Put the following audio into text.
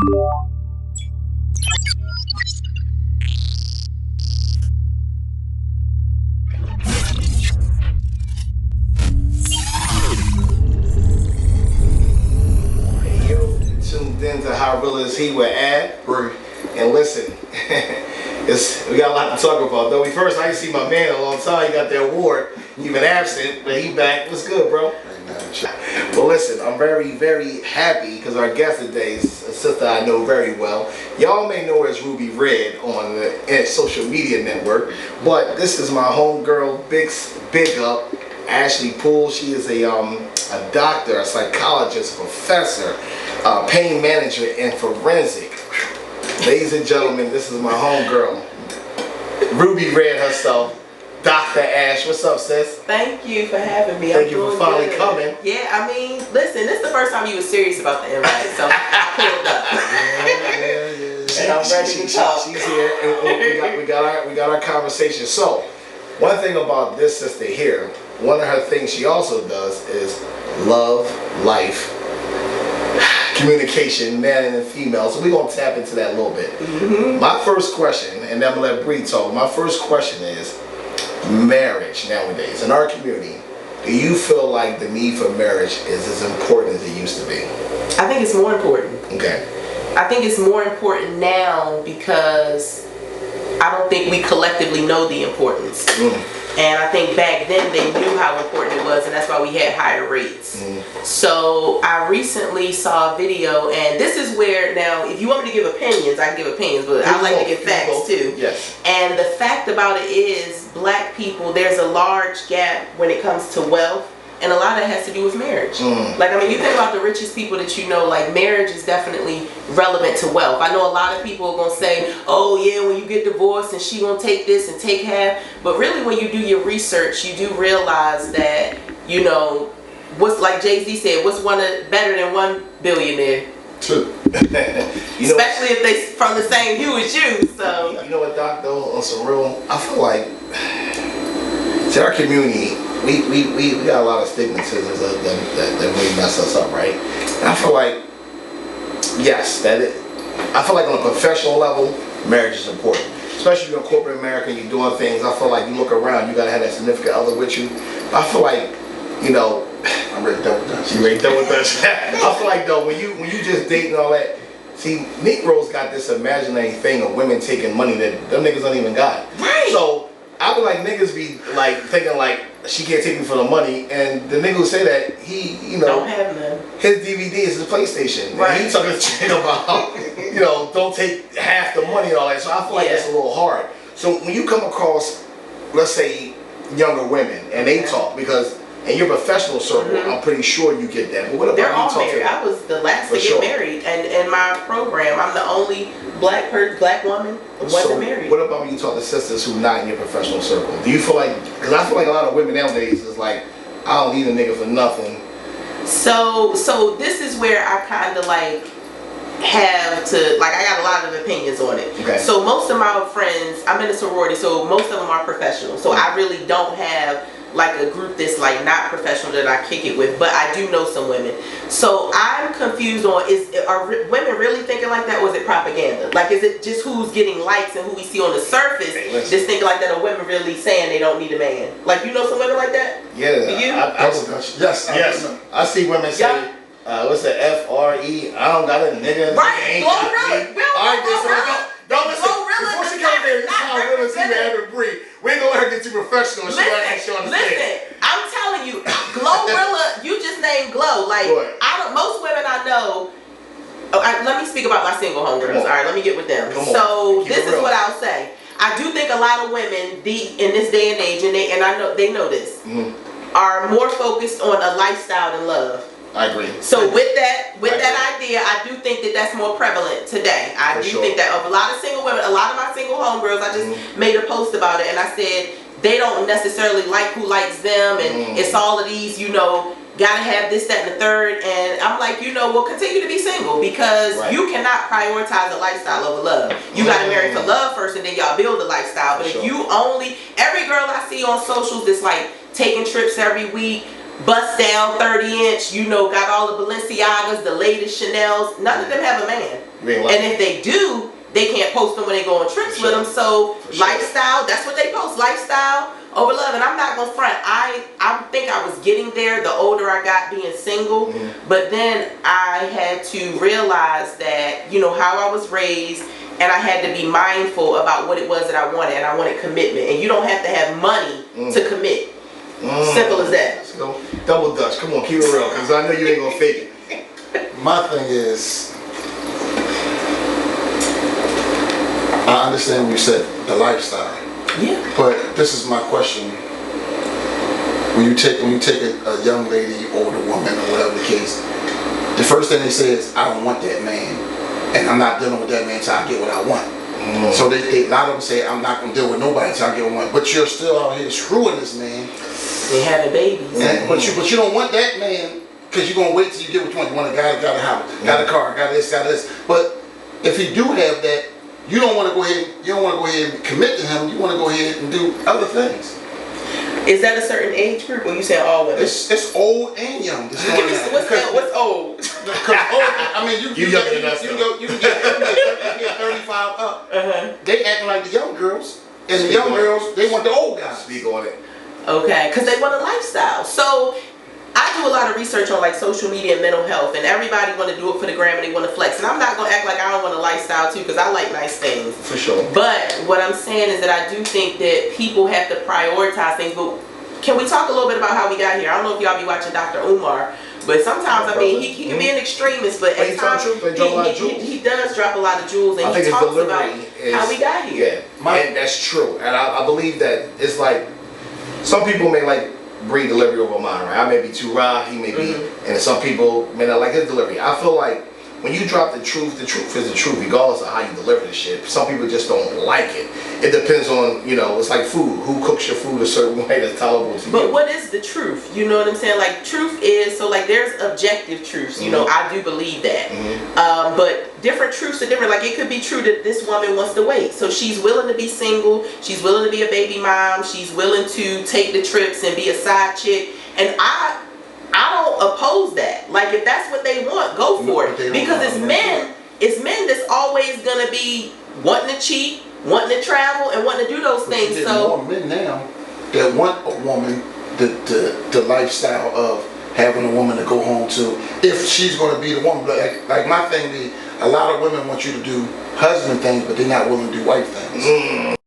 Yo, tuned in to How Real Is He with Ad. And listen, we got a lot to talk about. Though first, I didn't see my man in a long time. He got the award. He been absent, but he back. What's good, bro? Well, listen, I'm very, very happy because our guest today is a sister I know very well. Y'all may know her as Ruby Red on the social media network, but this is my homegirl, big up, Ashley Poole. She is a doctor, a psychologist, professor, pain management, and forensic. Ladies and gentlemen, this is my homegirl, Ruby Red herself. Dr. Ash, what's up, sis? Thank you for having me. Thank you for finally coming. Yeah, I mean, listen, this is the first time you were serious about the invite, so I pulled up. And I'm ready to talk. She's here, and we got our conversation. So, one thing about this sister here, one of her things she also does is love, life, communication, man and female. So we're gonna tap into that a little bit. Mm-hmm. My first question, and then I'm gonna let Bree talk. My first question is, marriage nowadays in our community, do you feel like the need for marriage is as important as it used to be? I think it's more important. Okay. I think it's more important now because I don't think we collectively know the importance. And I think back then they knew how important it was, and that's why we had higher rates. So I recently saw a video, and this is where, now if you want me to give opinions, I can give opinions, but I like to give facts too. Yes. And the fact about it is, black people, there's a large gap when it comes to wealth, and a lot of it has to do with marriage. Like, I mean, you think about the richest people that you know, like, marriage is definitely relevant to wealth. I know a lot of people are going to say, oh yeah, when you get divorced and she going to take this and take half. But really, when you do your research, you do realize that, you know, what's, like Jay-Z said, what's better than one billionaire? True. Especially if they from the same hue as you. So you know what, Doc, though, on some real, I feel like, to our community, we got a lot of stigmatisms that really mess us up, right? And I feel like, yes, I feel like on a professional level, marriage is important. Especially in corporate America, you're doing things, I feel like you look around, you gotta have that significant other with you. I feel like, you know, I'm ready done with that. You ready done with that? I feel like though, when you just dating all that, see, Negroes got this imaginary thing of women taking money that them niggas don't even got. Right. So I feel like niggas be like thinking like she can't take me for the money, and the nigga who say that, he, you know, don't have none. His DVD is his PlayStation. Right. And he talking shit about, you know, don't take half the money and all that. So I feel like it's a little hard. So when you come across, let's say, younger women and they talk, because in your professional circle, I'm pretty sure you get that. But what about They're you all talk married. to them? I was the last to get married, and in my program, I'm the only black woman who wasn't married. What about when you talk to sisters who not in your professional circle? Do you feel like, because I feel like a lot of women nowadays is like, I don't need a nigga for nothing. So this is where I kind of like have to, like, I got a lot of opinions on it. Okay. So most of my friends, I'm in a sorority, so most of them are professional. So I really don't have like a group that's like not professional that I kick it with, but I do know some women. So I'm confused on, are women really thinking like that, or is it propaganda? Like, is it just who's getting likes and who we see on the surface just thinking like that, or women really saying they don't need a man? Like, you know some women like that? Yeah. Do you? Yes. I see women say, what's the F-R-E? I don't got a nigga. Right. Glorilla. Don't listen. Before she comes here, this is how women see me having Bree. We ain't gonna let her get too professional. Listen, I'm telling you, Glorilla, you just named Glow. Like, most women I know. Let me speak about my single homegirls. All right, let me get with them. So this is what I'll say. I do think a lot of women, in this day and age, and I know they know this, are more focused on a lifestyle than love. I agree. So with that idea, I do think that that's more prevalent today. I do think that of a lot of single women, a lot of my single homegirls, I just made a post about it, and I said they don't necessarily like who likes them, and it's all of these, you know, gotta have this, that, and the third. And I'm like, you know, well, continue to be single, because you cannot prioritize a lifestyle over love. You gotta marry for love first, and then y'all build a lifestyle. But if you only, every girl I see on socials that's like taking trips every week, bust down 30-inch, you know, got all the Balenciagas, the latest Chanels. None of them have a man. And if they do, they can't post them when they go on trips with them. So lifestyle, that's what they post. Lifestyle over love. And I'm not gonna front. I think I was getting there the older I got being single. But then I had to realize that, you know, how I was raised, and I had to be mindful about what it was that I wanted. And I wanted commitment. And you don't have to have money to commit. Simple as that. Let's go. Double Dutch. Come on, keep it real, because I know you ain't gonna fake it. My thing is, I understand what you said, the lifestyle. Yeah. But this is my question. When you take a young lady, older woman, or whatever the case, the first thing they say is, I don't want that man, and I'm not dealing with that man until I get what I want. So a lot of them say, I'm not gonna deal with nobody until I get what I want. But you're still out here screwing this man. They having babies. But you don't want that man, because you're gonna wait till you get what you want. You want a guy that got a house, got a car, got this, got this. But if he do have that, you don't want to go ahead and commit to him. You want to go ahead and do other things. Is that a certain age group, or you saying all women? It's old and young. What's old? Because I mean, you can get 35 up. They acting like the young girls, and the young girls, they want the old guys. Speak on it. Okay, because they want a lifestyle. So I do a lot of research on like social media and mental health, and everybody want to do it for the gram and they want to flex. And I'm not gonna act like I don't want a lifestyle too, because I like nice things. For sure. But what I'm saying is that I do think that people have to prioritize things. But can we talk a little bit about how we got here? I don't know if y'all be watching Dr. Umar, but sometimes I mean he can be an extremist, but at times he does drop a lot of jewels, and he talks about how we got here. Yeah, and that's true. And I believe that it's like some people may like Bree delivery over mine, right? I may be too raw, he may be, and some people may not like his delivery. I feel like when you drop the truth is the truth, regardless of how you deliver the shit. Some people just don't like it. It depends on, you know, it's like food. Who cooks your food a certain way that's tolerable to you? But what is the truth? You know what I'm saying? Like, truth is, so like there's objective truths, you know, I do believe that. But different truths are different. Like, it could be true that this woman wants to wait. So she's willing to be single, she's willing to be a baby mom, she's willing to take the trips and be a side chick. And I don't oppose that. Like, if that's what they want, go for it. Because it's men that's always gonna be wanting to cheat, wanting to travel, and wanting to do those things. So more men now that want a woman, the lifestyle of having a woman to go home to, if she's going to be the woman. Like my thing be, a lot of women want you to do husband things, but they're not willing to do wife things.